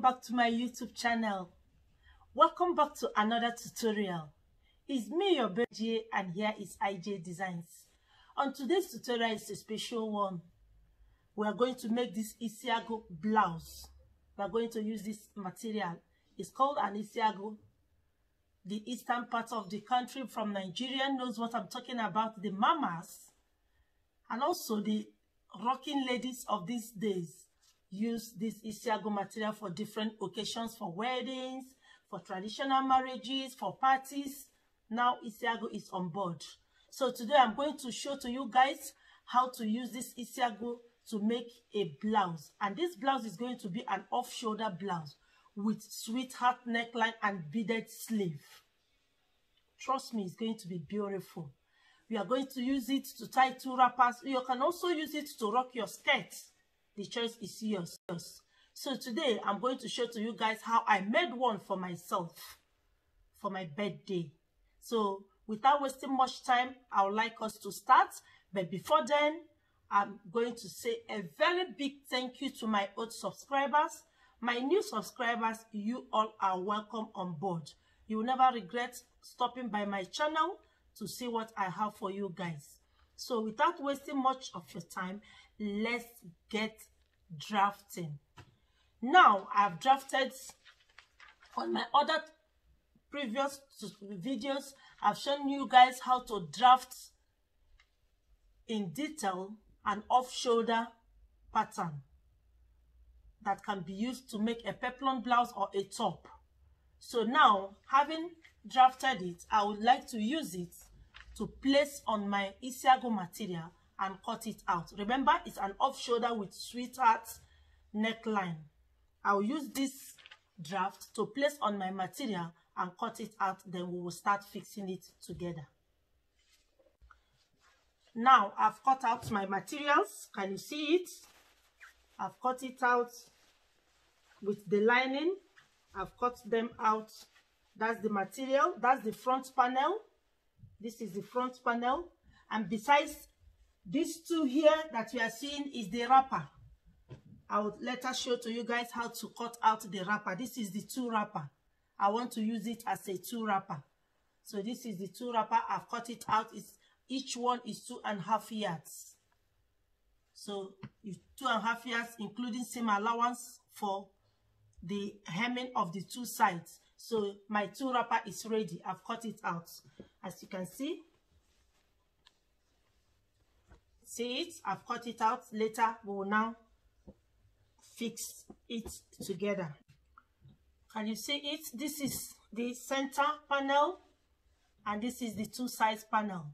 back to my YouTube channel. Welcome back to another tutorial. It's me, your baby, and here is IJ Designs. On today's tutorial is a special one. We are going to make this Isi Agu blouse. We are going to use this material. It's called an Isi Agu. The eastern part of the country from Nigeria knows what I'm talking about. The mamas and also the rocking ladies of these days use this Isi Agu material for different occasions, for weddings, for traditional marriages, for parties. Now Isi Agu is on board. So today I'm going to show to you guys how to use this Isi Agu to make a blouse. And this blouse is going to be an off-shoulder blouse with sweetheart neckline and beaded sleeve. Trust me, it's going to be beautiful. We are going to use it to tie two wrappers. You can also use it to rock your skirt. The choice is yours. So today I'm going to show to you guys how I made one for myself for my birthday. So without wasting much time, I would like us to start. But before then, I'm going to say a very big thank you to my old subscribers. My new subscribers, you all are welcome on board. You will never regret stopping by my channel to see what I have for you guys. So without wasting much of your time, let's get drafting. Now I've drafted on my other previous videos. I've shown you guys how to draft in detail an off-shoulder pattern that can be used to make a peplum blouse or a top. So now, having drafted it, I would like to use it to place on my Isi Agu material and cut it out. Remember, it's an off-shoulder with sweetheart neckline. I will use this draft to place on my material and cut it out. Then we will start fixing it together. Now, I've cut out my materials. Can you see it? I've cut it out with the lining. I've cut them out. That's the material. That's the front panel. This is the front panel. And besides these two here that we are seeing is the wrapper. I will later show to you guys how to cut out the wrapper. This is the two wrapper. I want to use it as a two wrapper. So this is the two wrapper. I've cut it out. Each one is 2.5 yards. So 2.5 yards, including seam allowance for the hemming of the two sides. So my two wrapper is ready. I've cut it out. As you can see. See it? I've cut it out. Later, we will now fix it together. Can you see it? This is the center panel. And this is the two sides panel.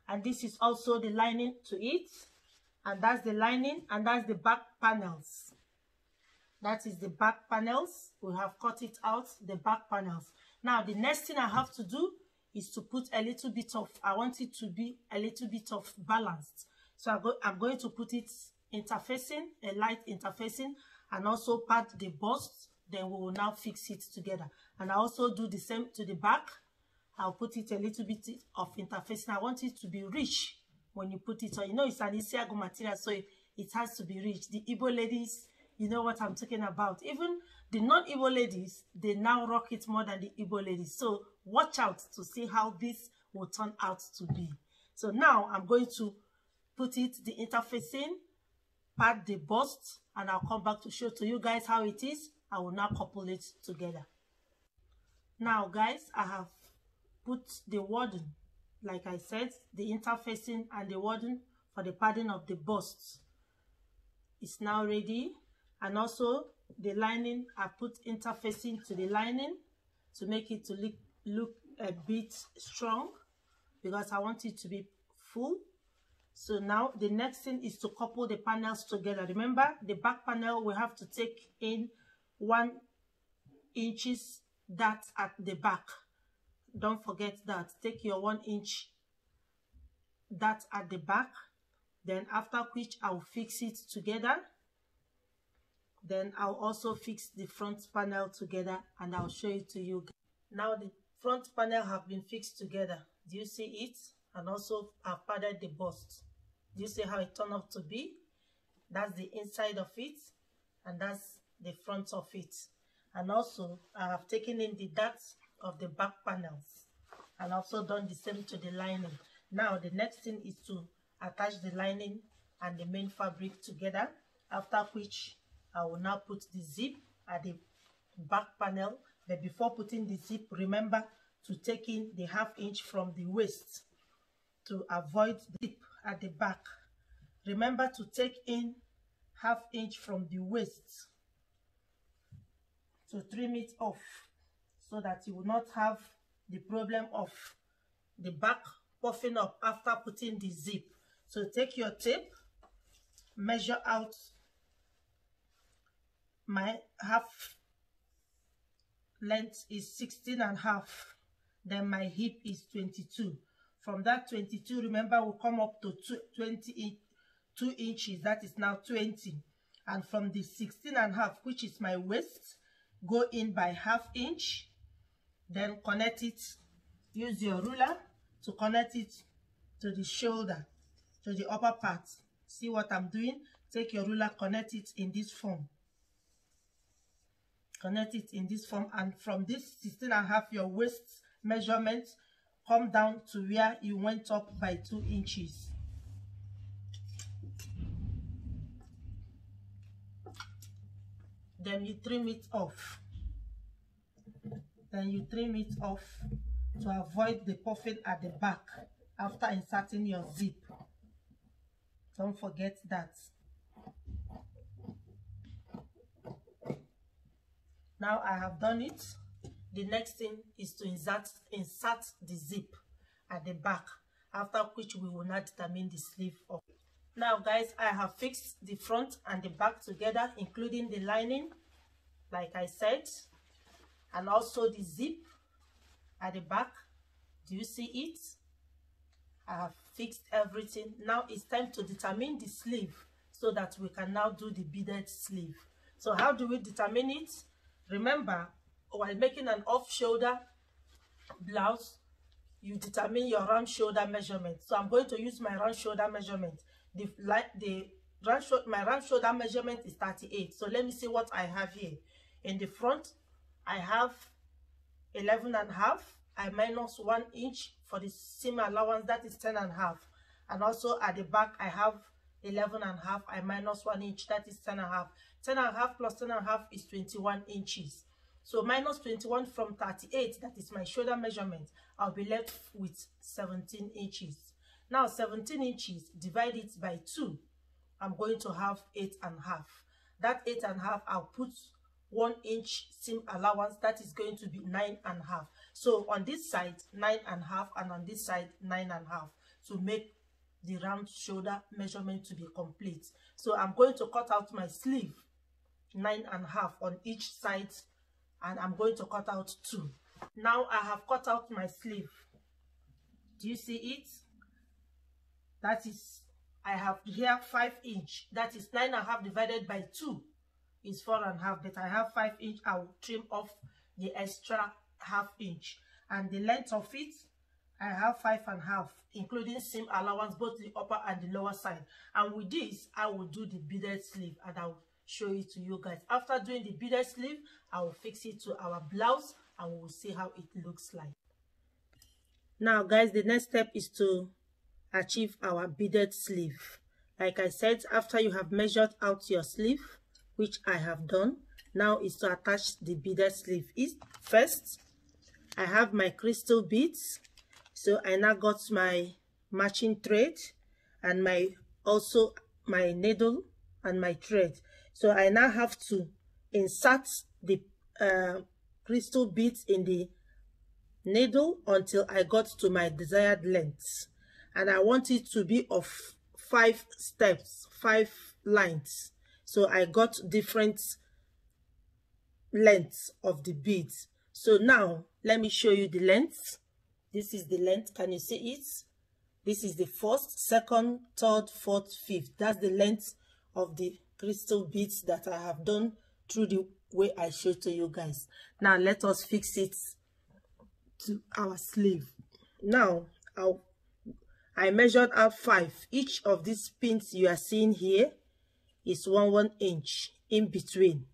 And this is also the lining to it. And that's the lining. And that's the back panels. That is the back panels. We have cut it out, the back panels. Now, the next thing I have to do is to put a little bit of, I want it to be a little bit of balanced. So I'm going to put it interfacing, a light interfacing, and also pad the bust. Then we will now fix it together. And I also do the same to the back. I'll put it a little bit of interfacing. I want it to be rich when you put it on. You know, it's an Isi Agu material, so it has to be rich. The Igbo ladies, you know what I'm talking about. Even the non-Igbo ladies, they now rock it more than the Igbo ladies. So watch out to see how this will turn out to be. So now I'm going to put it, the interfacing, pad the bust, and I'll come back to show to you guys how it is. I will now couple it together. Now guys, I have put the wording, like I said, the interfacing and the wording for the padding of the bust. It's now ready. And also the lining, I put interfacing to the lining to make it to look a bit strong because I want it to be full. So now the next thing is to couple the panels together. Remember, the back panel, we have to take in 1 inch that at the back. Don't forget that. Take your 1 inch that at the back. Then after which I'll fix it together. Then I'll also fix the front panel together and I'll show it to you. Now the front panel have been fixed together. Do you see it? And also I've padded the bust. Do you see how it turned out to be? That's the inside of it and that's the front of it. And also I have taken in the darts of the back panels and also done the same to the lining. Now the next thing is to attach the lining and the main fabric together, after which I will now put the zip at the back panel. But before putting the zip, remember to take in the 1/2 inch from the waist to avoid the zip at the back. Remember to take in 1/2 inch from the waist to trim it off, so that you will not have the problem of the back puffing up after putting the zip. So take your tape, measure out my 1/2 length is 16.5, then my hip is 22. From that 22, remember, we'll come up to 2 inches, that is now 20. And from the 16.5, which is my waist, go in by 1/2 inch, then connect it, use your ruler to connect it to the shoulder, to the upper part. See what I'm doing? Take your ruler, connect it in this form. Connect it in this form, and from this 16.5, your waist measurement, come down to where you went up by 2 inches. Then you trim it off. Then you trim it off to avoid the puffing at the back after inserting your zip. Don't forget that. Now I have done it. The next thing is to insert the zip at the back, after which we will now determine the sleeve of it. Now guys, I have fixed the front and the back together, including the lining, like I said, and also the zip at the back. Do you see it? I have fixed everything. Now it's time to determine the sleeve, so that we can now do the beaded sleeve. So how do we determine it? Remember, while making an off-shoulder blouse, you determine your round shoulder measurement. So I'm going to use my round shoulder measurement. My round shoulder measurement is 38. So let me see what I have here. In the front, I have 11.5. I minus 1 inch for the seam allowance, that is 10.5. And also at the back, I have 11.5. I minus 1 inch, that is 10.5. 10.5 plus 10.5 is 21 inches. So minus 21 from 38, that is my shoulder measurement, I'll be left with 17 inches. Now 17 inches, divide it by 2. I'm going to have 8.5. That 8.5, I'll put 1 inch seam allowance, that is going to be 9.5. So on this side 9.5, and on this side 9.5, to make the round shoulder measurement to be complete. So I'm going to cut out my sleeve 9.5 on each side, and I'm going to cut out 2. Now I have cut out my sleeve. Do you see it? That is, I have here 5 inch. That is 9.5 divided by 2 is 4.5, but I have 5 inch. I will trim off the extra 1/2 inch, and the length of it, I have 5.5, including seam allowance, both the upper and the lower side. And with this, I will do the beaded sleeve, and I will show it to you guys. After doing the beaded sleeve, I will fix it to our blouse, and we will see how it looks like. Now guys, the next step is to achieve our beaded sleeve. Like I said, after you have measured out your sleeve, which I have done, now is to attach the beaded sleeve. First, I have my crystal beads. So I now got my matching thread and also my needle and my thread. So I now have to insert the crystal beads in the needle until I got to my desired length. And I want it to be of 5 steps, 5 lines. So I got different lengths of the beads. So now let me show you the length. This is the length. Can you see it? This is the first, second, third, fourth, fifth. That's the length of the crystal beads that I have done through the way I showed to you guys. Now let us fix it to our sleeve. Now I measured out 5. Each of these pins you are seeing here is 1 inch in between.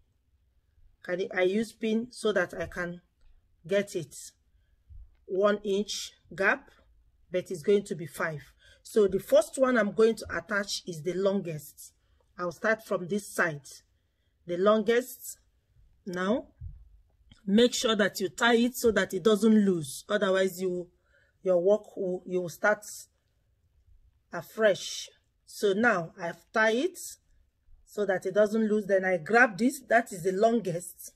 I use pin so that I can get it 1 inch gap, but it's going to be 5. So the first one I'm going to attach is the longest. I'll start from this side, the longest. Now make sure that you tie it so that it doesn't lose, otherwise your work you will start afresh. So now I've tied it so that it doesn't lose. Then I grab this, that is the longest.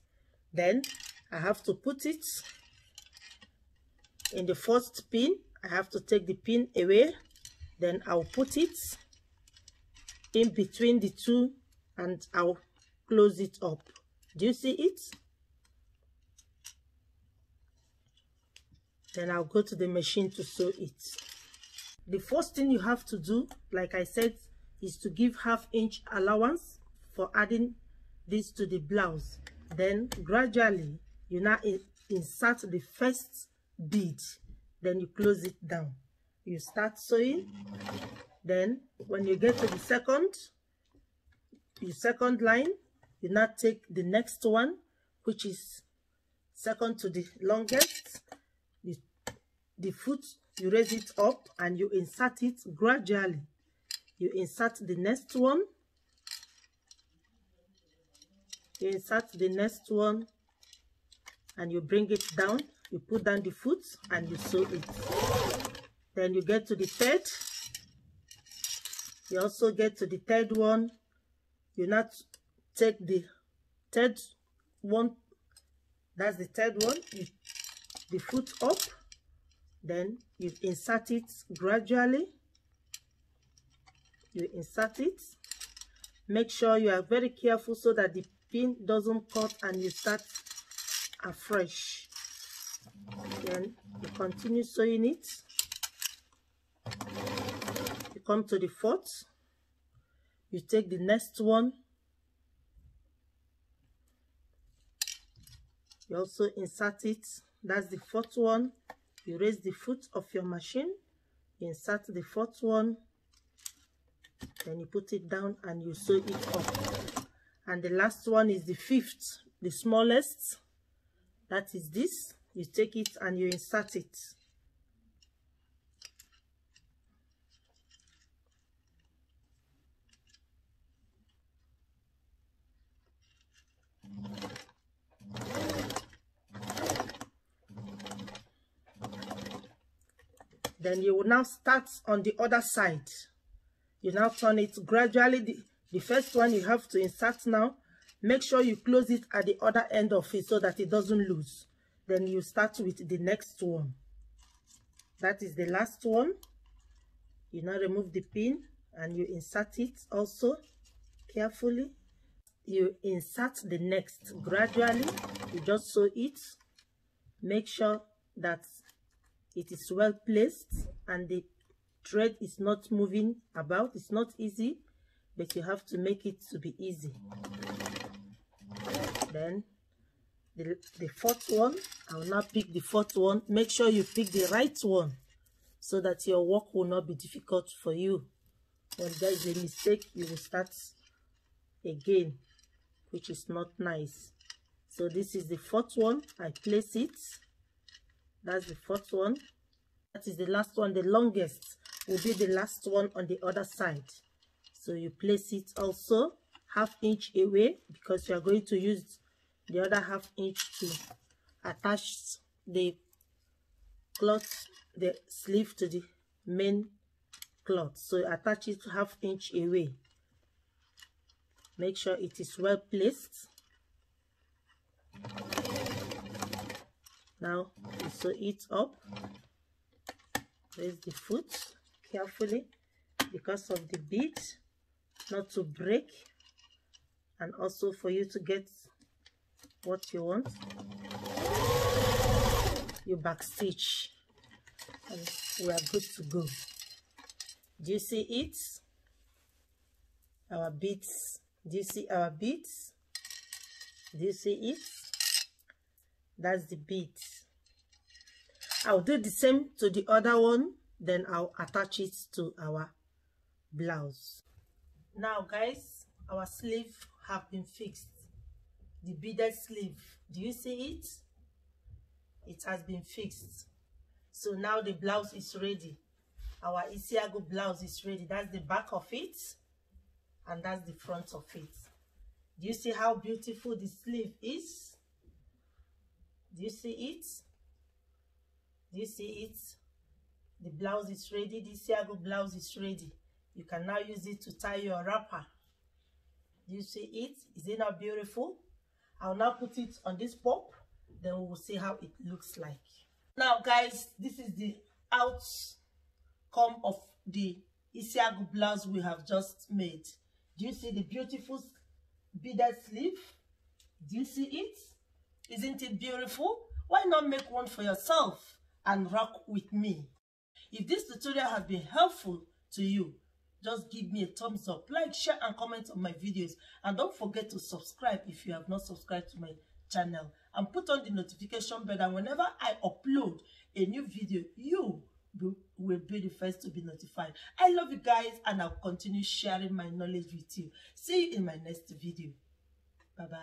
Then I have to put it in the first pin. I have to take the pin away. Then I'll put it in between the two and I'll close it up. Do you see it? Then I'll go to the machine to sew it. The first thing you have to do, like I said, is to give 1/2 inch allowance for adding this to the blouse. Then gradually you now insert the first bead, then you close it down. You start sewing. Then when you get to the second line, you now take the next one, which is second to the longest. The foot, you raise it up and you insert it gradually. You insert the next one. You insert the next one and you bring it down. You put down the foot and you sew it. Then you get to the third. You also get to the third one. You now take the third one. That's the third one. The foot up. Then you insert it gradually. You insert it. Make sure you are very careful so that the pin doesn't cut and you start afresh. Then you continue sewing it. You come to the fourth. You take the next one. You also insert it. That's the fourth one. You raise the foot of your machine, you insert the fourth one, then you put it down and you sew it up. And the last one is the fifth, the smallest. That is this. You take it and you insert it. Then you will now start on the other side. You now turn it gradually. The first one you have to insert now. Make sure you close it at the other end of it so that it doesn't lose. Then you start with the next one. That is the last one. You now remove the pin and you insert it also carefully. You insert the next gradually. You just sew it. Make sure that it is well placed and the thread is not moving about. It's not easy, but you have to make it to be easy. Then the fourth one, I will now pick the fourth one. Make sure you pick the right one so that your work will not be difficult for you. When there is a mistake, you will start again, which is not nice. So this is the fourth one. I place it. That's the fourth one. That is the last one. The longest will be the last one on the other side. So you place it also 1/2 inch away because you are going to use the other 1/2 inch to attach the cloth, the sleeve to the main cloth. So you attach it 1/2 inch away. Make sure it is well placed. Now you sew it up. Raise the foot carefully because of the bead, not to break, and also for you to get what you want. You back stitch and we are good to go. Do you see it? Our beads. Do you see our beads? Do you see it? That's the beads. I'll do the same to the other one, then I'll attach it to our blouse. Now guys, our sleeve have been fixed. the beaded sleeve. Do you see it? It has been fixed. So now the blouse is ready. Our Isi Agu blouse is ready. That's the back of it, and that's the front of it. Do you see how beautiful the sleeve is? Do you see it? Do you see it? The blouse is ready. The Isi Agu blouse is ready. You can now use it to tie your wrapper. Do you see it? Is it not beautiful? I'll now put it on this pop. Then we will see how it looks like. Now, guys, this is the outcome of the Isi Agu blouse we have just made. Do you see the beautiful beaded sleeve? Do you see it? Isn't it beautiful? Why not make one for yourself and rock with me? If this tutorial has been helpful to you, just give me a thumbs up, like, share, and comment on my videos. And don't forget to subscribe if you have not subscribed to my channel. And put on the notification bell, and whenever I upload a new video, you will be the first to be notified. I love you guys, and I'll continue sharing my knowledge with you. See you in my next video. Bye-bye.